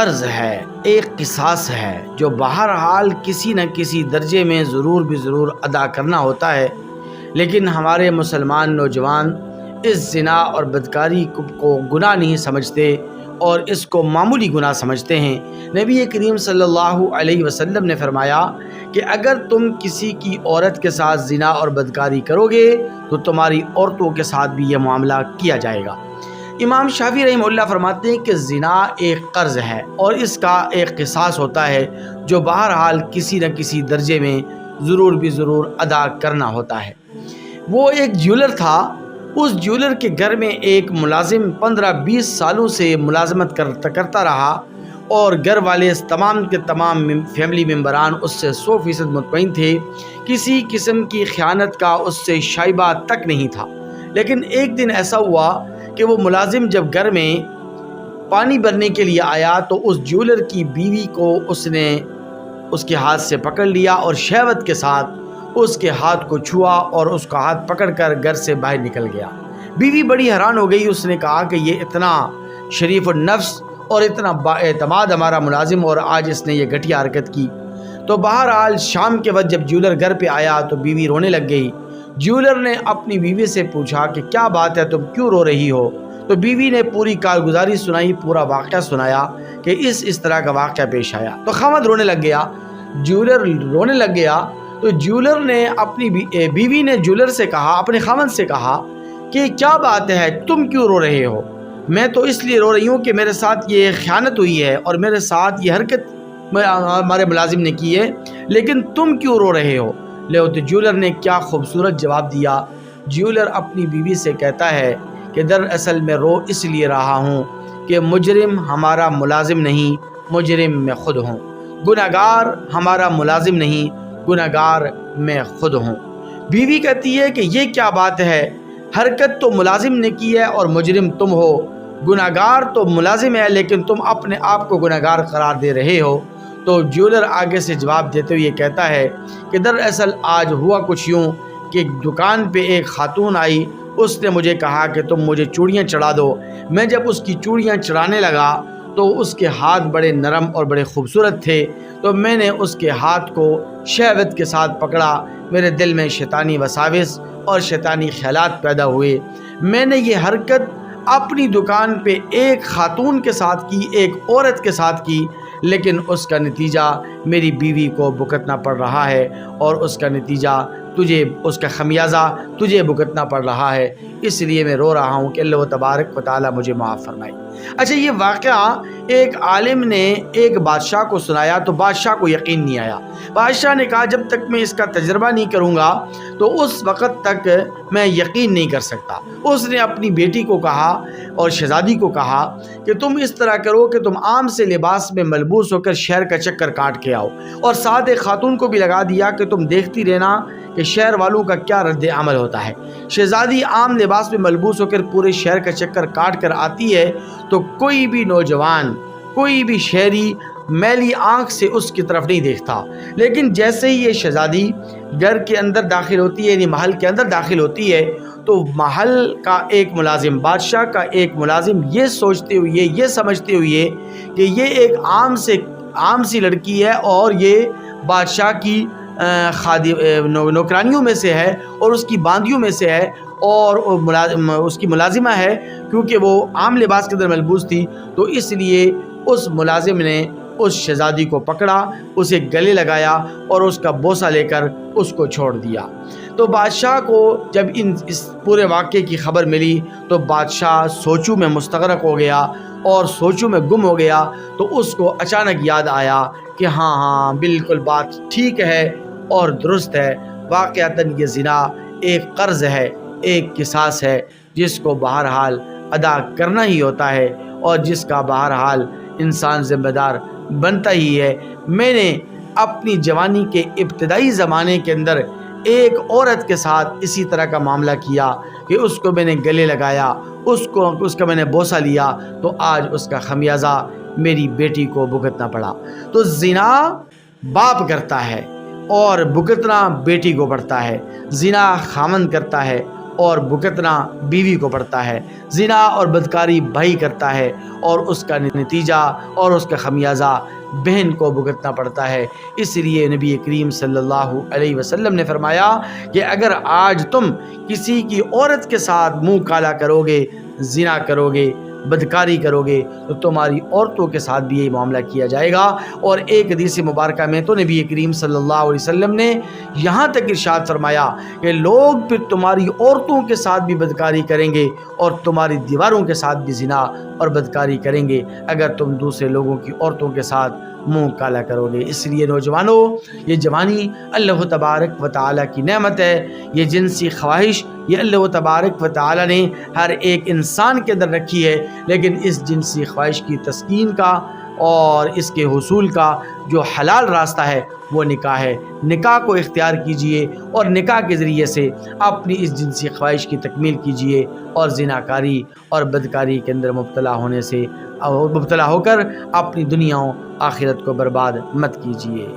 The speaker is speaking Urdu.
قرض ہے، ایک قصاص ہے جو بہرحال کسی نہ کسی درجے میں ضرور ادا کرنا ہوتا ہے، لیکن ہمارے مسلمان نوجوان اس زنا اور بدکاری کو گناہ نہیں سمجھتے اور اس کو معمولی گناہ سمجھتے ہیں۔ نبی کریم صلی اللہ علیہ وسلم نے فرمایا کہ اگر تم کسی کی عورت کے ساتھ زنا اور بدکاری کرو گے تو تمہاری عورتوں کے ساتھ بھی یہ معاملہ کیا جائے گا۔ امام شافعی رحمہ اللہ فرماتے ہیں کہ زنا ایک قرض ہے اور اس کا ایک قصاص ہوتا ہے جو بہرحال کسی نہ کسی درجے میں ضرور ادا کرنا ہوتا ہے۔ وہ ایک جیولر تھا، اس جیولر کے گھر میں ایک ملازم 15-20 سالوں سے ملازمت کرتا رہا اور گھر والے تمام کے تمام فیملی ممبران اس سے 100% مطمئن تھے، کسی قسم کی خیانت کا اس سے شائبہ تک نہیں تھا۔ لیکن ایک دن ایسا ہوا کہ وہ ملازم جب گھر میں پانی بھرنے کے لیے آیا تو اس جیولر کی بیوی کو اس نے اس کے ہاتھ سے پکڑ لیا اور شہوت کے ساتھ اس کے ہاتھ کو چھوا اور اس کا ہاتھ پکڑ کر گھر سے باہر نکل گیا۔ بیوی بڑی حیران ہو گئی، اس نے کہا کہ یہ اتنا شریف النفس اور اتنا با اعتماد ہمارا ملازم اور آج اس نے یہ گھٹیا حرکت کی۔ تو بہرحال شام کے وقت جب جیولر گھر پہ آیا تو بیوی رونے لگ گئی۔ جیولر نے اپنی بیوی سے پوچھا کہ کیا بات ہے، تم کیوں رو رہی ہو؟ تو بیوی نے پوری کارگزاری سنائی، پورا واقعہ سنایا کہ اس طرح کا واقعہ پیش آیا۔ تو خاوند رونے لگ گیا، جیولر رونے لگ گیا۔ تو جیولر نے اپنی بیوی نے جیولر سے کہا، اپنے خاوند سے کہا کہ کیا بات ہے، تم کیوں رو رہے ہو؟ میں تو اس لیے رو رہی ہوں کہ میرے ساتھ یہ خیانت ہوئی ہے اور میرے ساتھ یہ حرکت ہمارے ملازم نے کی ہے، لیکن تم کیوں رو رہے ہو؟ تو جیولر نے کیا خوبصورت جواب دیا۔ جیولر اپنی بیوی سے کہتا ہے کہ دراصل میں رو اس لیے رہا ہوں کہ مجرم ہمارا ملازم نہیں، مجرم میں خود ہوں۔ گناہگار ہمارا ملازم نہیں، گناہگار میں خود ہوں۔ بیوی کہتی ہے کہ یہ کیا بات ہے، حرکت تو ملازم نے کی ہے اور مجرم تم ہو، گناہگار تو ملازم ہے لیکن تم اپنے آپ کو گناہگار قرار دے رہے ہو۔ تو جیولر آگے سے جواب دیتے ہوئے کہتا ہے کہ دراصل آج ہوا کچھ یوں کہ دکان پہ ایک خاتون آئی، اس نے مجھے کہا کہ تم مجھے چوڑیاں چڑھا دو۔ میں جب اس کی چوڑیاں چڑھانے لگا تو اس کے ہاتھ بڑے نرم اور بڑے خوبصورت تھے، تو میں نے اس کے ہاتھ کو شہوت کے ساتھ پکڑا۔ میرے دل میں شیطانی وساوس اور شیطانی خیالات پیدا ہوئے۔ میں نے یہ حرکت اپنی دکان پہ ایک خاتون کے ساتھ کی، ایک عورت کے ساتھ کی، لیکن اس کا نتیجہ میری بیوی کو بھگتنا پڑ رہا ہے اور اس کا نتیجہ اس کا خمیازہ تجھے بھگتنا پڑ رہا ہے۔ اس لیے میں رو رہا ہوں کہ اللہ تبارک و تعالیٰ مجھے معاف فرمائے۔ اچھا، یہ واقعہ ایک عالم نے ایک بادشاہ کو سنایا تو بادشاہ کو یقین نہیں آیا۔ بادشاہ نے کہا جب تک میں اس کا تجربہ نہیں کروں گا تو اس وقت تک میں یقین نہیں کر سکتا۔ اس نے اپنی بیٹی کو کہا اور شہزادی کو کہا کہ تم اس طرح کرو کہ تم عام سے لباس میں ملبوس ہو کر شہر کا چکر کاٹ کے آؤ، اور ساتھ ایک خاتون کو بھی لگا دیا کہ تم دیکھتی رہنا کہ شہر والوں کا کیا رد عمل ہوتا ہے۔ شہزادی عام لباس میں ملبوس ہو کر پورے شہر کا چکر کاٹ کر آتی ہے تو کوئی بھی نوجوان، کوئی بھی شہری میلی آنکھ سے اس کی طرف نہیں دیکھتا، لیکن جیسے ہی یہ شہزادی گھر کے اندر داخل ہوتی ہے، یعنی محل کے اندر داخل ہوتی ہے، تو محل کا ایک ملازم، بادشاہ کا ایک ملازم یہ سوچتے ہوئے، یہ سمجھتے ہوئے کہ یہ ایک عام سی لڑکی ہے اور یہ بادشاہ کی نوکرانیوں میں سے ہے اور اس کی باندیوں میں سے ہے اور اس کی ملازمہ ہے، کیونکہ وہ عام لباس کے اندر ملبوس تھی، تو اس لیے اس ملازم نے اس شہزادی کو پکڑا، اسے گلے لگایا اور اس کا بوسہ لے کر اس کو چھوڑ دیا۔ تو بادشاہ کو جب اس پورے واقعے کی خبر ملی تو بادشاہ سوچوں میں مستغرق ہو گیا اور سوچوں میں گم ہو گیا۔ تو اس کو اچانک یاد آیا کہ ہاں بالکل بات ٹھیک ہے اور درست ہے، واقعتاً یہ زنا ایک قرض ہے، ایک قصاص ہے جس کو بہرحال ادا کرنا ہی ہوتا ہے اور جس کا بہرحال انسان ذمہ دار بنتا ہی ہے۔ میں نے اپنی جوانی کے ابتدائی زمانے کے اندر ایک عورت کے ساتھ اسی طرح کا معاملہ کیا کہ اس کو میں نے گلے لگایا، اس کا میں نے بوسہ لیا، تو آج اس کا خمیازہ میری بیٹی کو بھگتنا پڑا۔ تو زنا باپ کرتا ہے اور بھگتنا بیٹی کو پڑتا ہے، زنا خامند کرتا ہے اور بھگتنا بیوی کو پڑتا ہے، زنا اور بدکاری بھائی کرتا ہے اور اس کا نتیجہ اور اس کا خمیازہ بہن کو بھگتنا پڑتا ہے۔ اس لیے نبی کریم صلی اللہ علیہ وسلم نے فرمایا کہ اگر آج تم کسی کی عورت کے ساتھ منہ کالا کرو گے، زنا کرو گے، بدکاری کرو گے، تو تمہاری عورتوں کے ساتھ بھی یہی معاملہ کیا جائے گا۔ اور ایک حدیث مبارکہ میں تو نبی کریم صلی اللہ علیہ وسلم نے یہاں تک ارشاد فرمایا کہ لوگ پھر تمہاری عورتوں کے ساتھ بھی بدکاری کریں گے اور تمہاری دیواروں کے ساتھ بھی زنا اور بدکاری کریں گے اگر تم دوسرے لوگوں کی عورتوں کے ساتھ منہ کالا کرو گے۔ اس لیے نوجوانوں، یہ جوانی اللہ تبارک و تعالیٰ کی نعمت ہے۔ یہ جنسی خواہش یہ اللہ تبارک و تعالیٰ نے ہر ایک انسان کے اندر رکھی ہے، لیکن اس جنسی خواہش کی تسکین کا اور اس کے حصول کا جو حلال راستہ ہے وہ نکاح ہے۔ نکاح کو اختیار کیجئے اور نکاح کے ذریعے سے اپنی اس جنسی خواہش کی تکمیل کیجئے اور زناکاری اور بدکاری کے اندر مبتلا ہو کر اپنی دنیا و آخرت کو برباد مت کیجئے۔